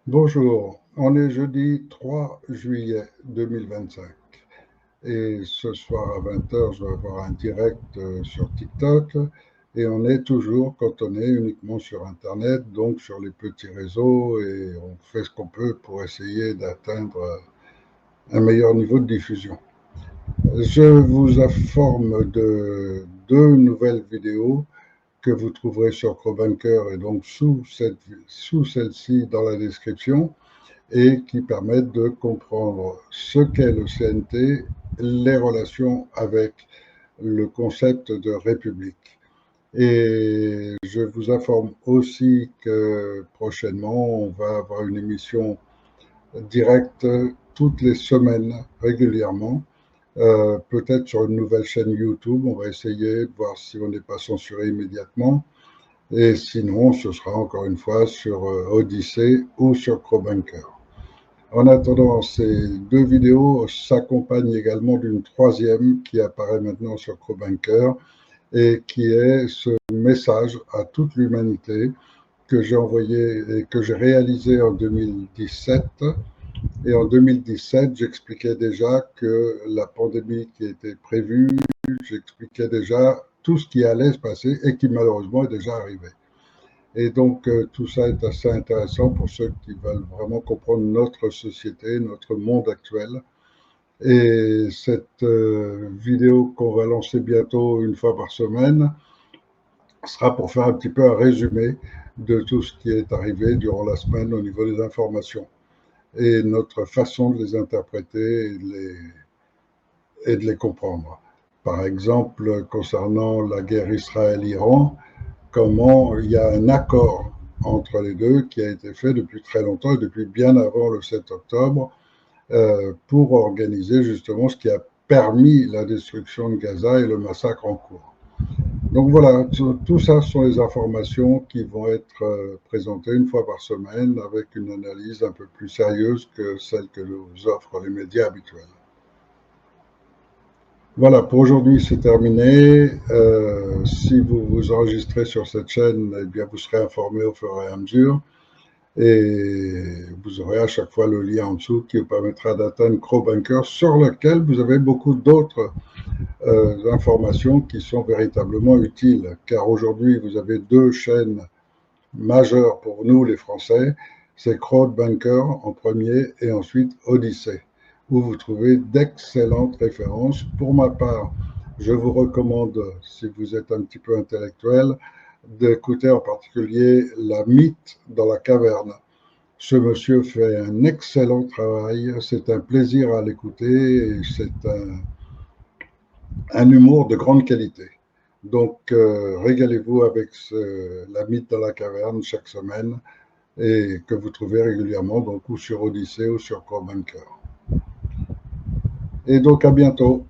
Bonjour, on est jeudi 3 juillet 2025 et ce soir à 20 heures, je vais avoir un direct sur TikTok et on est toujours cantonné uniquement sur Internet, donc sur les petits réseaux et on fait ce qu'on peut pour essayer d'atteindre un meilleur niveau de diffusion. Je vous informe de deux nouvelles vidéos que vous trouverez sur CrowBanker et donc sous celle-ci dans la description, et qui permettent de comprendre ce qu'est le CNT, les relations avec le concept de république. Et je vous informe aussi que prochainement, on va avoir une émission directe toutes les semaines régulièrement, peut-être sur une nouvelle chaîne YouTube. On va essayer de voir si on n'est pas censuré immédiatement. Et sinon, ce sera encore une fois sur Odyssée ou sur CrowBanker. En attendant, ces deux vidéos s'accompagnent également d'une troisième qui apparaît maintenant sur CrowBanker et qui est ce message à toute l'humanité que j'ai envoyé et que j'ai réalisé en 2017. Et en 2017, j'expliquais déjà que la pandémie qui était prévue, j'expliquais déjà tout ce qui allait se passer et qui malheureusement est déjà arrivé. Et donc, tout ça est assez intéressant pour ceux qui veulent vraiment comprendre notre société, notre monde actuel. Et cette vidéo qu'on va lancer bientôt une fois par semaine sera pour faire un petit peu un résumé de tout ce qui est arrivé durant la semaine au niveau des informations et notre façon de les interpréter et de les comprendre. Par exemple, concernant la guerre Israël-Iran, comment il y a un accord entre les deux qui a été fait depuis très longtemps et depuis bien avant le 7 octobre pour organiser justement ce qui a permis la destruction de Gaza et le massacre en cours. Donc voilà, tout ça sont les informations qui vont être présentées une fois par semaine avec une analyse un peu plus sérieuse que celle que nous offrent les médias habituels. Voilà, pour aujourd'hui, c'est terminé. Si vous vous enregistrez sur cette chaîne, eh bien, vous serez informé au fur et à mesure. Et vous aurez à chaque fois le lien en dessous qui vous permettra d'atteindre CrowBanker, sur lequel vous avez beaucoup d'autres informations qui sont véritablement utiles. Car aujourd'hui, vous avez deux chaînes majeures pour nous, les Français. C'est CrowBanker en premier et ensuite Odyssée, où vous trouvez d'excellentes références. Pour ma part, je vous recommande, si vous êtes un petit peu intellectuel, d'écouter en particulier La mythe dans la caverne. Ce monsieur fait un excellent travail, c'est un plaisir à l'écouter et c'est un humour de grande qualité. Donc, régalez-vous avec La mythe dans la caverne chaque semaine et que vous trouvez régulièrement, donc ou sur Odyssée ou sur CrowBanker. Et donc à bientôt.